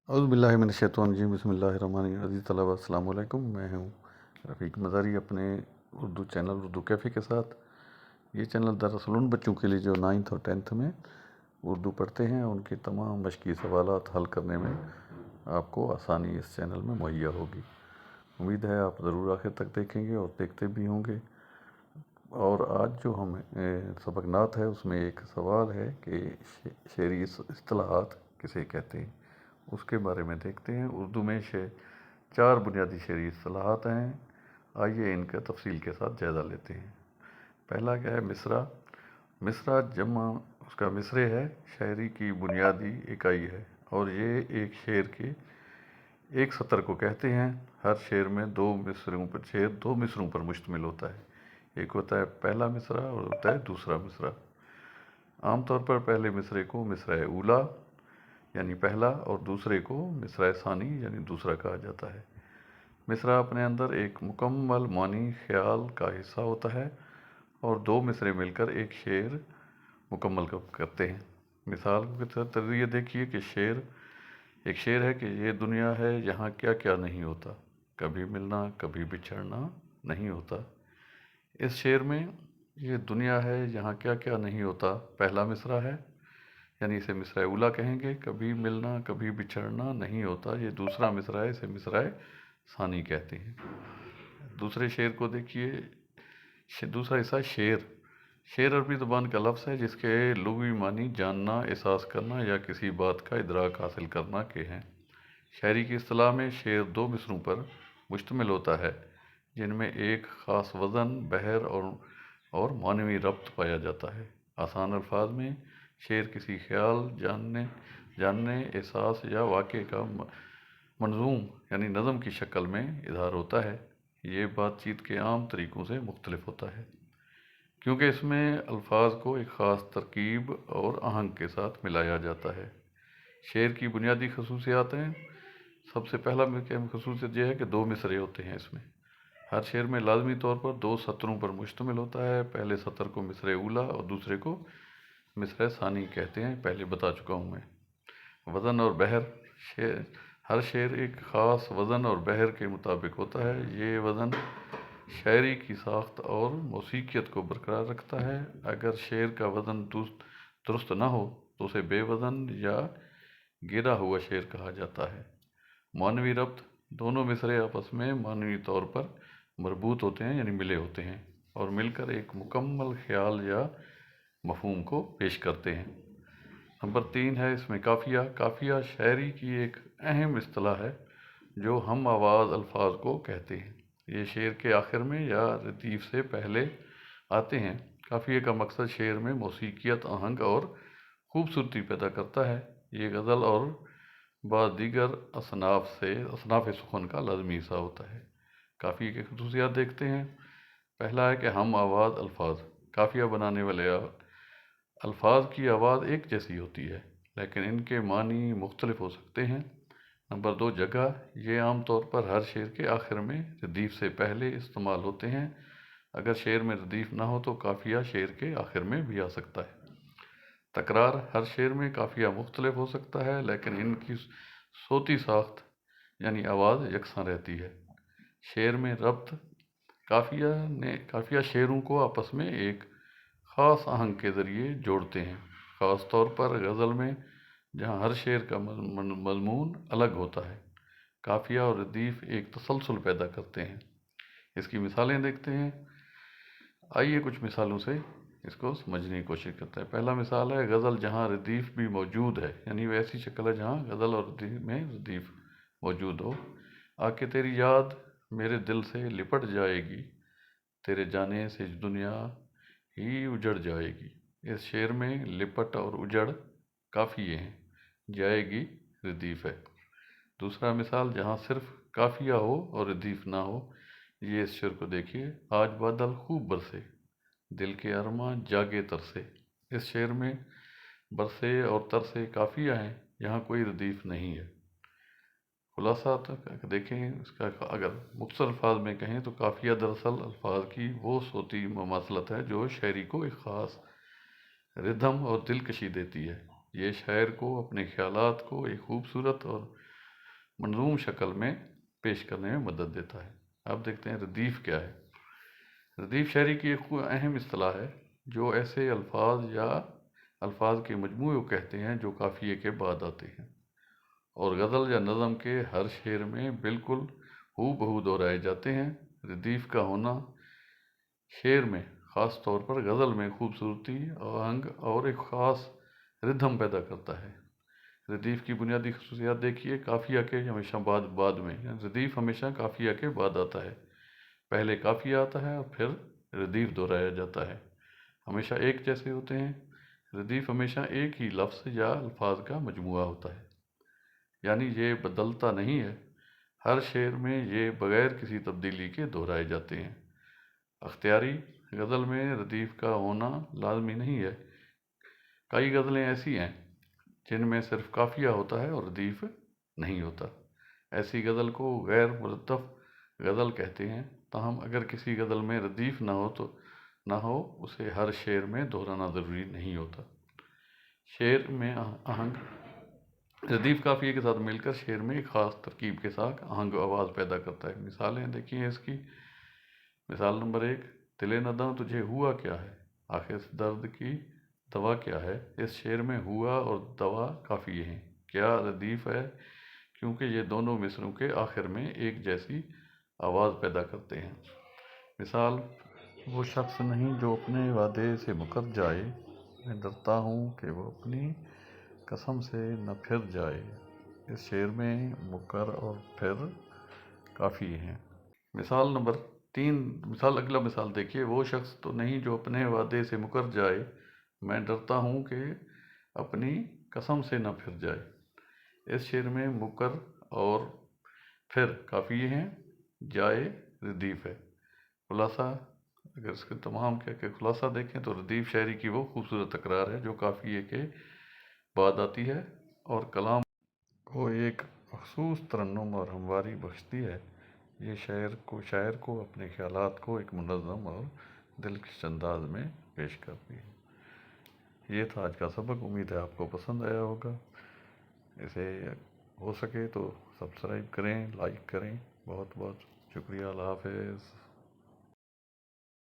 औज़ुबिल्लाहिमिनश्शैतानिर्रजीम बिस्मिल्लाहिर्रहमानिर्रहीम। अज़ीज़ तलबा अस्सलाम वालेकुम। मैं हूँ रफ़ीक मज़ारी अपने उर्दू चैनल उर्दू कैफ़े के साथ। ये चैनल दरअसल उन बच्चों के लिए जो 9th और 10th में उर्दू पढ़ते हैं, उनके तमाम मशक़ी सवालात हल करने में आपको आसानी इस चैनल में मुहैया होगी। उम्मीद है आप ज़रूर आखिर तक देखेंगे और देखते भी होंगे। और आज जो हम सबक नात है उसमें एक सवाल है कि शेरी इस्तिलाहात किसे कहते हैं, उसके बारे में देखते हैं। उर्दू में 4 बुनियादी शेरी इस्तिलाहात हैं। आइए इनका तफसील के साथ जायज़ा लेते हैं। पहला क्या है? मिसरा। मिसरा जमा उसका मिसरे है, शायरी की बुनियादी इकाई है और ये एक शेर के एक सतर को कहते हैं। हर शेर में दो मिसरों पर मुश्तमिल होता है। एक होता है पहला मिसरा और होता है दूसरा मिसरा। आमतौर पर पहले मिसरे को मिसरा ऊला यानी पहला और दूसरे को मिसरा सानी यानी दूसरा कहा जाता है। मिसरा अपने अंदर एक मुकम्मल मानी ख्याल का हिस्सा होता है और दो मिसरे मिलकर एक शेर मुकम्मल करते हैं। मिसाल के तौर देखिए कि एक शेर है कि ये दुनिया है यहाँ क्या क्या नहीं होता, कभी मिलना कभी बिछड़ना नहीं होता। इस शेर में ये दुनिया है यहाँ क्या क्या नहीं होता पहला मिसरा है, यानी इसे मिसरा उला कहेंगे। कभी मिलना कभी बिछड़ना नहीं होता ये दूसरा मिसरा है, इसे मिसरा सानी कहते हैं। दूसरे शेर को देखिए। दूसरा हिस्सा शेर। शेर अरबी ज़ुबान का लफ्ज़ है जिसके लुग़वी मानी जानना, एहसास करना या किसी बात का इदराक हासिल करना के हैं। शायरी की इस्तिलाह में शेर दो मिसरों पर मुश्तमिल होता है जिनमें एक ख़ास वज़न, बहर और मानवी रब्त पाया जाता है। आसान अल्फाज में शेर किसी ख्याल, जानने, एहसास या वाक़े का मंजूम यानी नज़म की शक्ल में इज़हार होता है। ये बातचीत के आम तरीक़ों से मुख्तलिफ होता है क्योंकि इसमें अल्फाज को एक ख़ास तरकीब और आहंग के साथ मिलाया जाता है। शेर की बुनियादी खसूसियात हैं। सबसे पहला खसूसियत यह है कि दो मिसरे होते हैं इसमें। हर शेर में लाजमी तौर पर दो सतरों पर मुश्तमिल होता है। पहले सतर को मिसरे उला और दूसरे को मिसरे सानी कहते हैं, पहले बता चुका हूँ मैं। वज़न और बहर। हर शेर एक ख़ास वज़न और बहर के मुताबिक होता है। ये वज़न शायरी की साख्त और मौसीकियत को बरकरार रखता है। अगर शेर का वज़न दुरुस्त ना हो तो उसे बेवज़न या गिरा हुआ शेर कहा जाता है। मानवी रब्त। दोनों मिसरे आपस में मानवी तौर पर मरबूत होते हैं यानी मिले होते हैं और मिलकर एक मुकम्मल ख्याल या मफहूम को पेश करते हैं। नंबर 3 है इसमें काफ़िया। काफ़िया शायरी की एक अहम इस्तिलाह है जो हम आवाज़ अल्फाज को कहते हैं। ये शेर के आखिर में या रदीफ से पहले आते हैं। काफ़िए का मकसद शेर में मौसीकियत, आहंग और खूबसूरती पैदा करता है। ये गज़ल और बाद दीगर असनाफ़ सुखन का लाजमी हिस्सा होता है। काफ़िए की खसूसियात देखते हैं। पहला है कि हम आवाज़ अल्फाज। काफ़िया बनाने वाले अल्फाज की आवाज़ एक जैसी होती है लेकिन इनके मानी मुख्तलिफ हो सकते हैं। नंबर 2 जगह। ये आम तौर पर हर शेर के आखिर में रदीफ से पहले इस्तेमाल होते हैं। अगर शेर में रदीफ ना हो तो काफ़िया शेर के आखिर में भी आ सकता है। तकरार। हर शेर में काफ़िया मुख्तलिफ हो सकता है लेकिन इनकी सोती साख्त यानी आवाज़ यकसा रहती है। शेर में रब्त। काफ़िया शेरों को आपस में एक ख़ास आहंग के ज़रिए जोड़ते हैं, ख़ास तौर पर गज़ल में जहाँ हर शेर का मज़मून अलग होता है। काफ़िया और रदीफ एक तसलसल पैदा करते हैं। इसकी मिसालें देखते हैं। आइए कुछ मिसालों से इसको समझने की कोशिश करते हैं। पहला मिसाल है गज़ल जहाँ रदीफ भी मौजूद है, यानी वैसी शक्ल है जहाँ गज़ल और रदीफ में रदीफ मौजूद हो। आके तेरी याद मेरे दिल से लिपट जाएगी, तेरे जाने से दुनिया ही उजड़ जाएगी। इस शेर में लिपट और उजड़ काफ़िए हैं, जाएगी रदीफ है। दूसरा मिसाल जहाँ सिर्फ काफ़िया हो और रदीफ ना हो। ये इस शेर को देखिए। आज बादल खूब बरसे, दिल के अरमां जागे तरसे। इस शेर में बरसे और तरसे काफ़िया हैं, यहाँ कोई रदीफ नहीं है। खुलासा तक देखें इसका। अगर मुख्तसर अल्फाज में कहें तो काफ़िया दरअसल अल्फाज की वो सोती ममासलत है जो शायरी को एक ख़ास रिदम और दिलकशी देती है। ये शायर को अपने ख्यालात को एक खूबसूरत और منظوم شکل میں پیش کرنے میں مدد دیتا ہے۔ اب دیکھتے ہیں ردیف کیا ہے۔ ردیف شاعری کی ایک اہم اصطلاح ہے جو ایسے الفاظ یا الفاظ کے مجموعے کو کہتے ہیں جو قافیے کے بعد آتے ہیں اور غزل یا نظم کے ہر شعر میں بالکل ہو بہو دہرائے جاتے ہیں۔ ردیف کا ہونا شعر میں، خاص طور پر غزل میں، خوبصورتی، آہنگ اور ایک خاص ردھم پیدا کرتا ہے۔ ردیف کی بنیادی خصوصیات دیکھیے۔ قافیہ کے ہمیشہ بعد میں، ردیف ہمیشہ قافیہ کے بعد آتا ہے۔ پہلے قافیہ آتا ہے اور پھر ردیف دہرایا جاتا ہے۔ ہمیشہ ایک جیسے ہوتے ہیں۔ ردیف ہمیشہ ایک ہی لفظ یا الفاظ کا مجموعہ ہوتا ہے، یعنی یہ بدلتا نہیں ہے۔ ہر شعر میں یہ بغیر کسی تبدیلی کے دہرائے جاتے ہیں۔ اختیاری غزل میں ردیف کا ہونا لازمی نہیں ہے۔ کئی غزلیں ایسی ہیں جن میں صرف قافیہ ہوتا ہے اور ردیف نہیں ہوتا۔ ایسی غزل کو غیر مرتب غزل کہتے ہیں۔ تاہم اگر کسی غزل میں ردیف نہ ہو اسے ہر شعر میں دہرانا ضروری نہیں ہوتا۔ شعر میں آہنگ ردیف قافیے کے ساتھ مل کر شعر میں ایک خاص ترکیب کے ساتھ آہنگ آواز پیدا کرتا ہے۔ مثالیں دیکھیے اس کی۔ مثال نمبر 1، دل نداں تجھے ہوا کیا ہے، آخر اس درد کی دوا کیا ہے۔ اس شعر میں ہوا اور دوا قافیے ہیں، کیا ردیف ہے کیونکہ یہ دونوں مصرعوں کے آخر میں ایک جیسی آواز پیدا کرتے ہیں۔ مثال، وہ شخص نہیں جو اپنے وعدے سے مکر جائے، میں ڈرتا ہوں کہ وہ اپنی قسم سے نہ پھر جائے۔ اس شعر میں مکر اور پھر قافیے ہیں۔ مثال نمبر 3، اگلا مثال دیکھیے۔ وہ شخص تو نہیں جو اپنے وعدے سے مکر جائے، میں ڈرتا ہوں کہ اپنی قسم سے نہ پھر جائے۔ اس شعر میں مکر اور پھر قافیے ہیں، جائے ردیف ہے۔ خلاصہ، اگر اس کے تمام خلاصہ دیکھیں تو ردیف شاعری کی وہ خوبصورت تکرار ہے جو قافیے کے بعد آتی ہے اور کلام کو ایک مخصوص ترنم اور ہمواری بخشتی ہے۔ یہ شاعر کو اپنے خیالات کو ایک منظم اور دلکش انداز میں پیش کرتی ہے۔ یہ تھا آج کا سبق۔ امید ہے آپ کو پسند آیا ہوگا۔ اسے ہو سکے تو سبسکرائب کریں، لائک کریں۔ بہت بہت شکریہ۔ اللہ حافظ۔